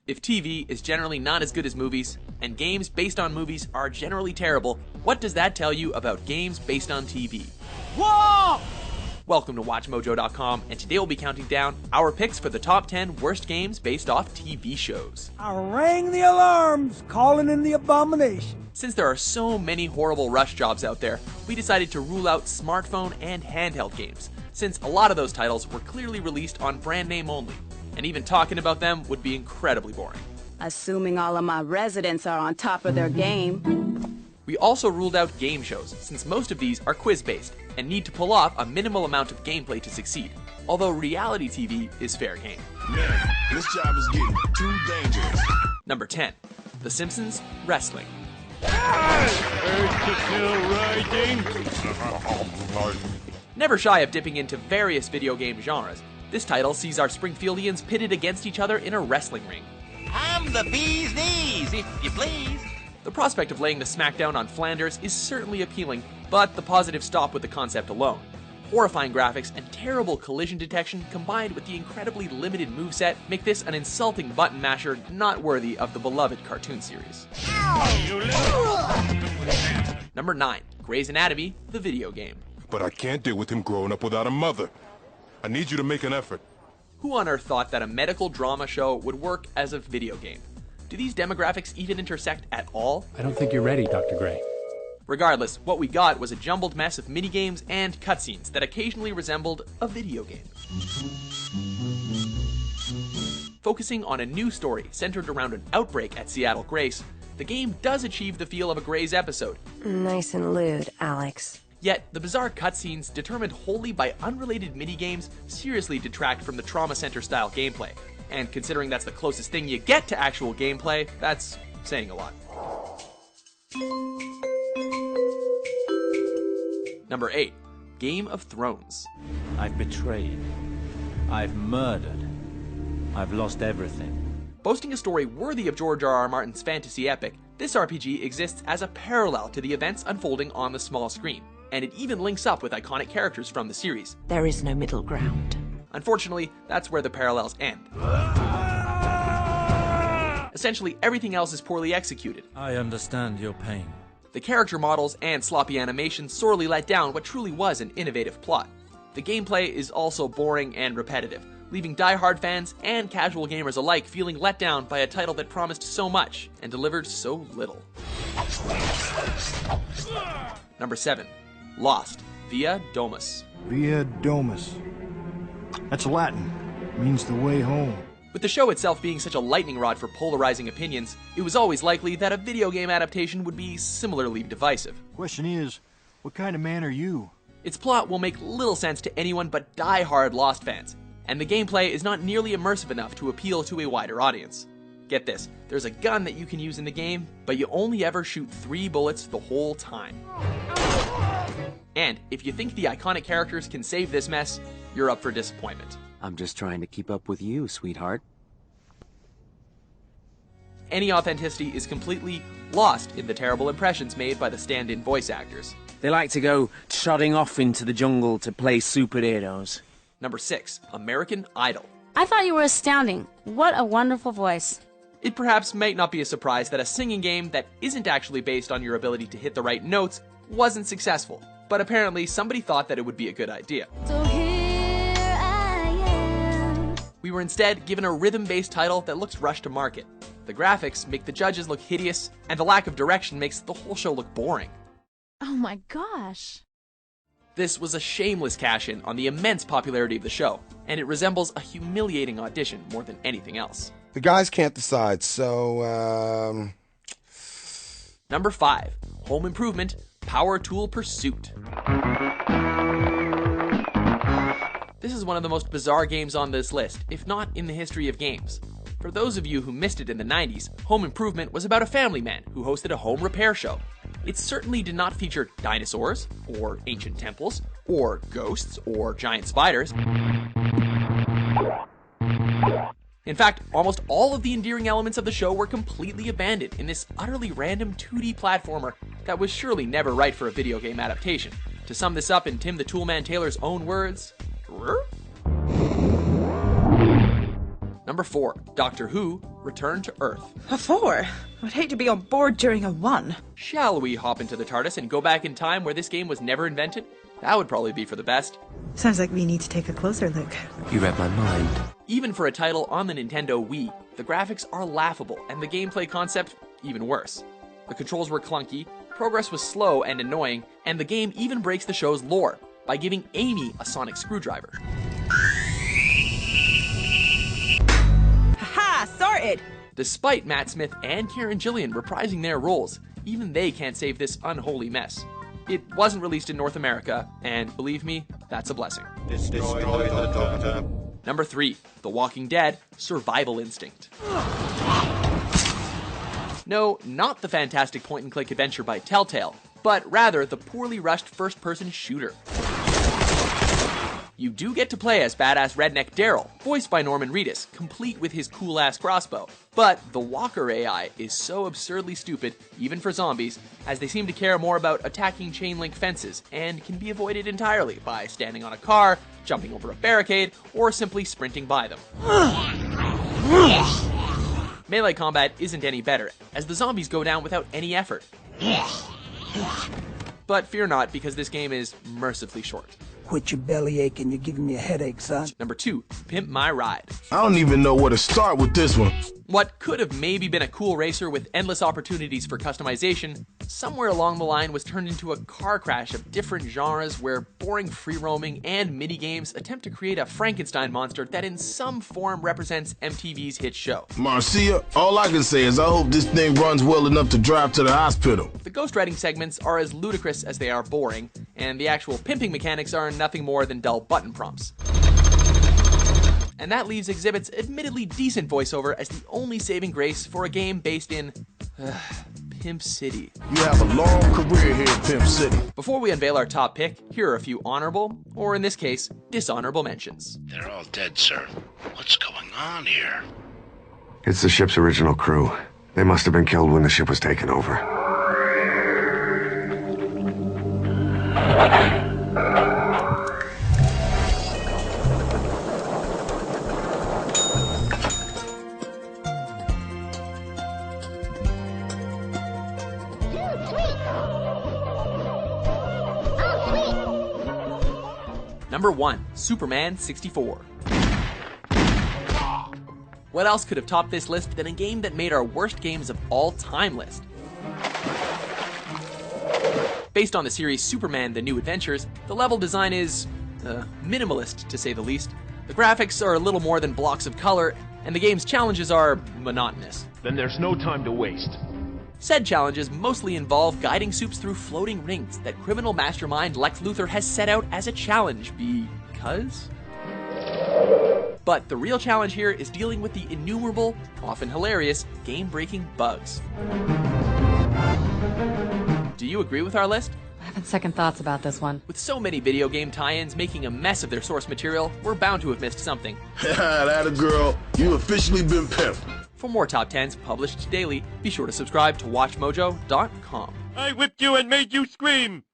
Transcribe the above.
If TV is generally not as good as movies, and games based on movies are generally terrible, what does that tell you about games based on TV? Whoa! Welcome to WatchMojo.com, and today we'll be counting down our picks for the top 10 worst games based off TV shows. I rang the alarms, calling in the abomination. Since there are so many horrible rush jobs out there, we decided to rule out smartphone and handheld games, since a lot of those titles were clearly released on brand name only, and even talking about them would be incredibly boring. Assuming all of my residents are on top of their game. We also ruled out game shows, since most of these are quiz-based and need to pull off a minimal amount of gameplay to succeed, although reality TV is fair game. Man, this job is getting too dangerous. Number 10. The Simpsons Wrestling. Never shy of dipping into various video game genres, this title sees our Springfieldians pitted against each other in a wrestling ring. I'm the bee's knees, if you please. The prospect of laying the smackdown on Flanders is certainly appealing, but the positives stop with the concept alone. Horrifying graphics and terrible collision detection combined with the incredibly limited moveset make this an insulting button masher not worthy of the beloved cartoon series. Number 9. Grey's Anatomy, the video game. But I can't deal with him growing up without a mother. I need you to make an effort. Who on earth thought that a medical drama show would work as a video game? Do these demographics even intersect at all? I don't think you're ready, Dr. Gray. Regardless, what we got was a jumbled mess of minigames and cutscenes that occasionally resembled a video game. Focusing on a new story centered around an outbreak at Seattle Grace, the game does achieve the feel of a Grey's episode. Nice and lewd, Alex. Yet, the bizarre cutscenes determined wholly by unrelated minigames seriously detract from the Trauma Center style gameplay. And considering that's the closest thing you get to actual gameplay, that's saying a lot. Number 8. Game of Thrones. I've betrayed. I've murdered. I've lost everything. Boasting a story worthy of George R.R. Martin's fantasy epic, this RPG exists as a parallel to the events unfolding on the small screen, and it even links up with iconic characters from the series. There is no middle ground. Unfortunately, that's where the parallels end. Essentially, everything else is poorly executed. I understand your pain. The character models and sloppy animation sorely let down what truly was an innovative plot. The gameplay is also boring and repetitive, leaving die-hard fans and casual gamers alike feeling let down by a title that promised so much and delivered so little. Number 7. Lost, Via Domus. Via Domus. That's Latin. It means the way home. With the show itself being such a lightning rod for polarizing opinions, it was always likely that a video game adaptation would be similarly divisive. Question is, what kind of man are you? Its plot will make little sense to anyone but die-hard Lost fans, and the gameplay is not nearly immersive enough to appeal to a wider audience. Get this, there's a gun that you can use in the game, but you only ever shoot 3 bullets the whole time. And if you think the iconic characters can save this mess, you're up for disappointment. I'm just trying to keep up with you, sweetheart. Any authenticity is completely lost in the terrible impressions made by the stand-in voice actors. They like to go trotting off into the jungle to play superheroes. Number 6. American Idol. I thought you were astounding. What a wonderful voice. It perhaps might not be a surprise that a singing game that isn't actually based on your ability to hit the right notes wasn't successful, but apparently somebody thought that it would be a good idea. So here I am. We were instead given a rhythm-based title that looks rushed to market. The graphics make the judges look hideous, and the lack of direction makes the whole show look boring. Oh my gosh. This was a shameless cash-in on the immense popularity of the show, and it resembles a humiliating audition more than anything else. The guys can't decide, so, Number 5. Home Improvement, Power Tool Pursuit. This is one of the most bizarre games on this list, if not in the history of games. For those of you who missed it in the 90s, Home Improvement was about a family man who hosted a home repair show. It certainly did not feature dinosaurs, or ancient temples, or ghosts, or giant spiders. In fact, almost all of the endearing elements of the show were completely abandoned in this utterly random 2D platformer that was surely never right for a video game adaptation. To sum this up in Tim the Toolman Taylor's own words, Number 4, Doctor Who, Return to Earth. A 4? I'd hate to be on board during a 1. Shall we hop into the TARDIS and go back in time where this game was never invented? That would probably be for the best. Sounds like we need to take a closer look. You read my mind. Even for a title on the Nintendo Wii, the graphics are laughable and the gameplay concept even worse. The controls were clunky, progress was slow and annoying, and the game even breaks the show's lore by giving Amy a sonic screwdriver. Ha! Sorted! Despite Matt Smith and Kieran Gillian reprising their roles, even they can't save this unholy mess. It wasn't released in North America, and believe me, that's a blessing. Destroy the Doctor. Number 3, The Walking Dead, Survival Instinct. No, not the fantastic point-and-click adventure by Telltale, but rather the poorly rushed first-person shooter. You do get to play as badass redneck Daryl, voiced by Norman Reedus, complete with his cool-ass crossbow. But the Walker AI is so absurdly stupid, even for zombies, as they seem to care more about attacking chain-link fences, and can be avoided entirely by standing on a car, jumping over a barricade, or simply sprinting by them. Melee combat isn't any better, as the zombies go down without any effort. But fear not, because this game is mercifully short. Quit your bellyache and you're giving me a headache, son. Number 2, Pimp My Ride. I don't even know where to start with this one. What could have maybe been a cool racer with endless opportunities for customization, somewhere along the line was turned into a car crash of different genres where boring free roaming and minigames attempt to create a Frankenstein monster that in some form represents MTV's hit show. Marcia, all I can say is I hope this thing runs well enough to drive to the hospital. The ghostwriting segments are as ludicrous as they are boring, and the actual pimping mechanics are nothing more than dull button prompts. And that leaves Exhibit's admittedly decent voiceover as the only saving grace for a game based in Pimp City. You have a long career here in Pimp City. Before we unveil our top pick, here are a few honorable, or in this case, dishonorable mentions. They're all dead, sir. What's going on here? It's the ship's original crew. They must have been killed when the ship was taken over. Number 1, Superman 64. What else could have topped this list than a game that made our worst games of all time list? Based on the series Superman: The New Adventures, the level design is minimalist to say the least. The graphics are a little more than blocks of color, and the game's challenges are monotonous. Then there's no time to waste. Said challenges mostly involve guiding Supes through floating rings that criminal mastermind Lex Luthor has set out as a challenge because? But the real challenge here is dealing with the innumerable, often hilarious, game-breaking bugs. Do you agree with our list? I have second thoughts about this one. With so many video game tie-ins making a mess of their source material, we're bound to have missed something. That a girl. You officially been pimped. For more top 10s published daily, be sure to subscribe to WatchMojo.com. I whipped you and made you scream.